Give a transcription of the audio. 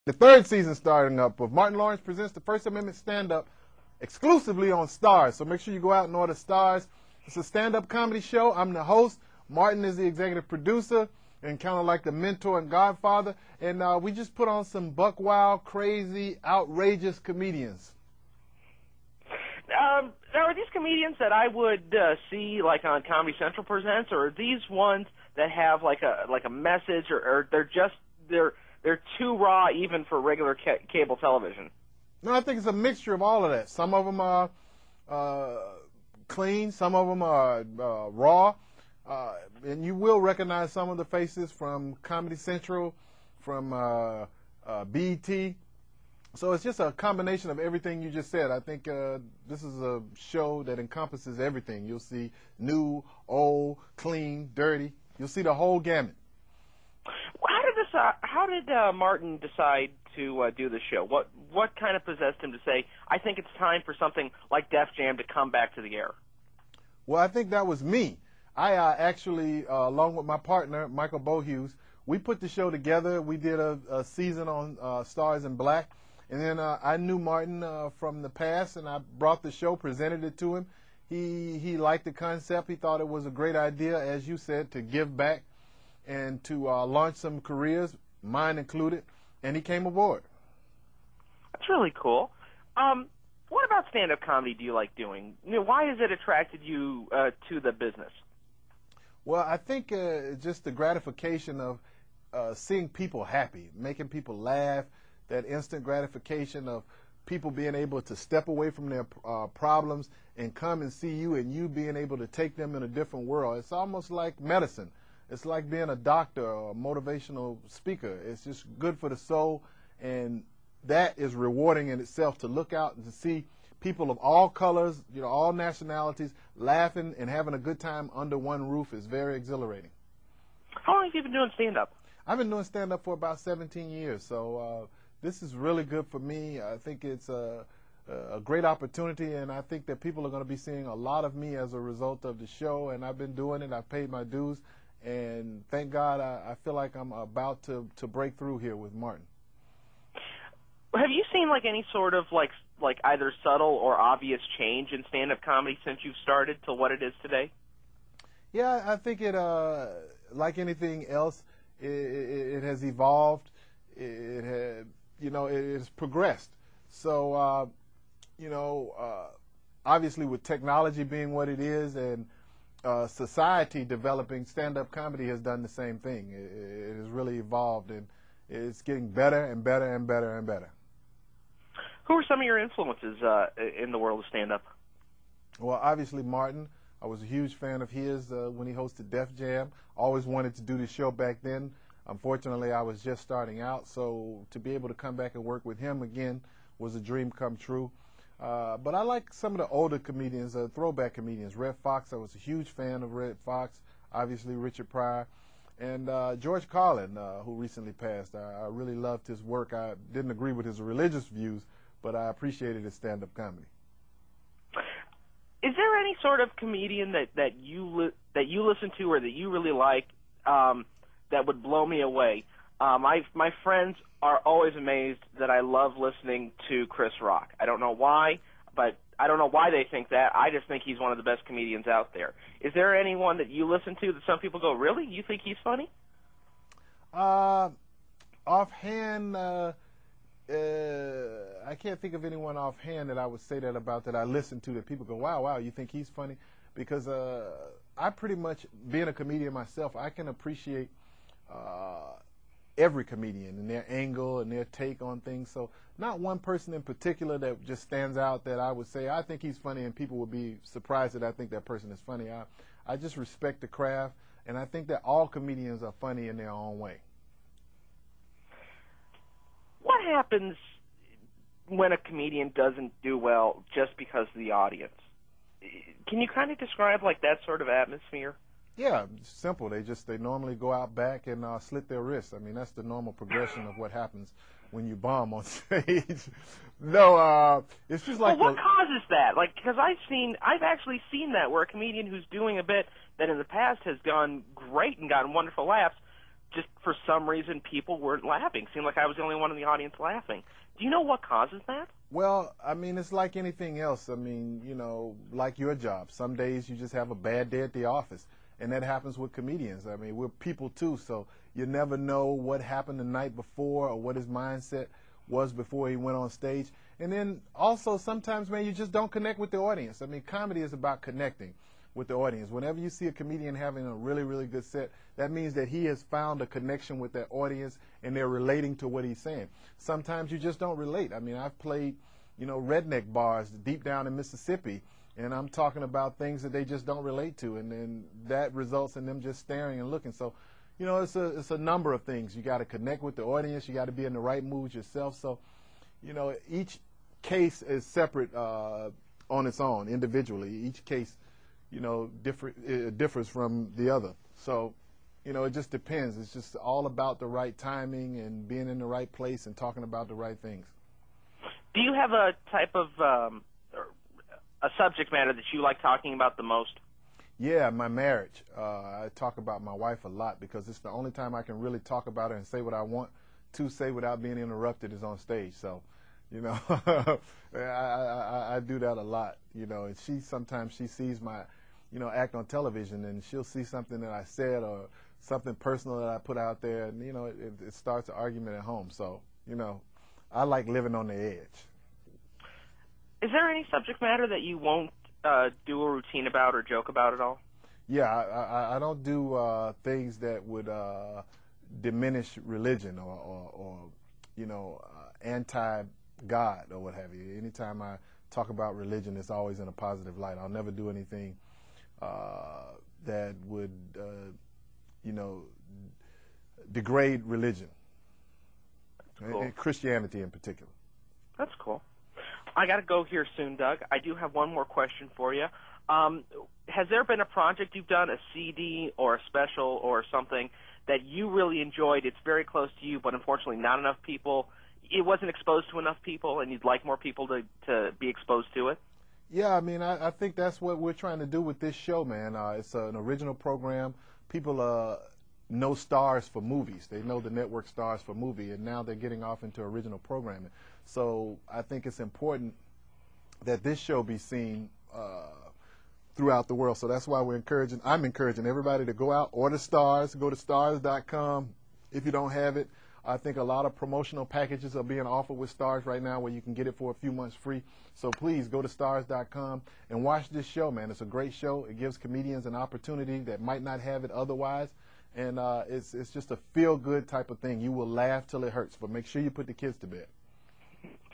The third season starting up of Martin Lawrence Presents the First Amendment Stand-Up exclusively on STARZ. So make sure you go out and order STARZ. It's a stand-up comedy show. I'm the host. Martin is the executive producer and kind of like the mentor and godfather. And we just put on some buck wild, crazy, outrageous comedians. Now, are these comedians that I would see like on Comedy Central Presents, or are these ones that have like a message, or they're too raw even for regular cable television? No, I think it's a mixture of all of that. Some of them are clean, some of them are raw, and you will recognize some of the faces from Comedy Central, from BET. So it's just a combination of everything you just said. I think this is a show that encompasses everything. You'll see new, old, clean, dirty. You'll see the whole gamut. How did Martin decide to do the show? What kind of possessed him to say, I think it's time for something like Def Jam to come back to the air? Well, I think that was me. I actually, along with my partner, Michael Bohughes, we put the show together. We did a season on Stars in Black. And then I knew Martin from the past, and I brought the show, presented it to him. He liked the concept. He thought it was a great idea, as you said, to give back and to launch some careers, mine included, and he came aboard. That's really cool. What about stand-up comedy do you like doing? Why has it attracted you to the business? Well, I think just the gratification of seeing people happy, making people laugh, that instant gratification of people being able to step away from their problems and come and see you, and you being able to take them in a different world. It's almost like medicine. It's like being a doctor or a motivational speaker. It's just good for the soul, and that is rewarding in itself, to look out and to see people of all colors, all nationalities, laughing and having a good time under one roof is very exhilarating. How long have you been doing stand-up? I've been doing stand-up for about 17 years, so this is really good for me. I think it's a great opportunity, and I think that people are going to be seeing a lot of me as a result of the show, and I've been doing it. I've paid my dues, and thank God I feel like I'm about to break through here with Martin. Have you seen like any sort of like either subtle or obvious change in stand-up comedy since you've started to what it is today? Yeah, I think it, like anything else, it has evolved. It has progressed. So, obviously with technology being what it is and society developing, stand-up comedy has done the same thing. It has really evolved, and it's getting better and better and better and better. Who are some of your influences in the world of stand-up? Well, obviously Martin. I was a huge fan of his when he hosted Def Jam. Always wanted to do the show back then. Unfortunately, I was just starting out, so to be able to come back and work with him again was a dream come true. But I like some of the older comedians, throwback comedians. Red Fox, I was a huge fan of Red Fox. Obviously, Richard Pryor. And George Carlin, who recently passed. I really loved his work. I didn't agree with his religious views, but I appreciated his stand-up comedy. Is there any sort of comedian that you listen to or that you really like that would blow me away? My friends are always amazed that I love listening to Chris Rock. I don't know why, but I don't know why they think that. I just think he's one of the best comedians out there. Is there anyone that you listen to that some people go, really? You think he's funny? Offhand, I can't think of anyone offhand that I would say that about, that I listen to, that people go, wow, you think he's funny? Because I pretty much, being a comedian myself, I can appreciate every comedian and their angle and their take on things. So not one person in particular that just stands out that I would say, I think he's funny, and people would be surprised that I think that person is funny. I just respect the craft, and I think that all comedians are funny in their own way. What happens when a comedian doesn't do well just because of the audience? Can you kind of describe like that sort of atmosphere? Yeah, it's simple. They normally go out back and slit their wrists. I mean, that's the normal progression of what happens when you bomb on stage. No, it's just like. Well, what causes that? Like, because I've actually seen that, where a comedian who's doing a bit that in the past has gone great and gotten wonderful laughs just for some reason people weren't laughing. Seemed like I was the only one in the audience laughing. Do you know what causes that? Well, I mean, it's like anything else. I mean, you know, like your job. Some days you just have a bad day at the office, and that happens with comedians. I mean, we're people too, so you never know what happened the night before or what his mindset was before he went on stage. And then also sometimes, man, you just don't connect with the audience. I mean, comedy is about connecting with the audience. Whenever you see a comedian having a really, really good set, that means that he has found a connection with that audience and they're relating to what he's saying. Sometimes you just don't relate. I mean, I've played, you know, redneck bars deep down in Mississippi, and I'm talking about things that they just don't relate to, and then that results in them just staring and looking. So, you know, it's a number of things. You got to connect with the audience. You got to be in the right mood yourself. So, you know, each case is separate on its own, individually. Each case, you know, differs from the other. So, you know, it just depends. It's just all about the right timing and being in the right place and talking about the right things. Do you have a type of a subject matter that you like talking about the most? Yeah, my marriage. I talk about my wife a lot because it's the only time I can really talk about her and say what I want to say without being interrupted is on stage. So, you know, I do that a lot, you know, and sometimes she sees my, you know, act on television, and she'll see something that I said or something personal that I put out there, and, you know, it starts an argument at home. So, you know, I like living on the edge. Is there any subject matter that you won't do a routine about or joke about at all? Yeah, I don't do things that would diminish religion or you know, anti-God or what have you. Anytime I talk about religion, it's always in a positive light. I'll never do anything that would, you know, degrade religion, cool. and Christianity in particular. That's cool. I got to go here soon, Doug. I do have one more question for you. Has there been a project you've done, a CD or a special or something that you really enjoyed? It's very close to you, but unfortunately not enough people. It wasn't exposed to enough people, and you'd like more people to be exposed to it? Yeah, I mean, I think that's what we're trying to do with this show, man. It's an original program. People know STARZ for movies. They know the network STARZ for movie, and now they're getting off into original programming. So I think it's important that this show be seen throughout the world. So that's why I'm encouraging everybody to go out, order STARZ, go to STARZ.com if you don't have it. I think a lot of promotional packages are being offered with STARZ right now where you can get it for a few months free. So please go to STARZ.com and watch this show, man. It's a great show. It gives comedians an opportunity that might not have it otherwise. And it's just a feel-good type of thing. You will laugh till it hurts, but make sure you put the kids to bed.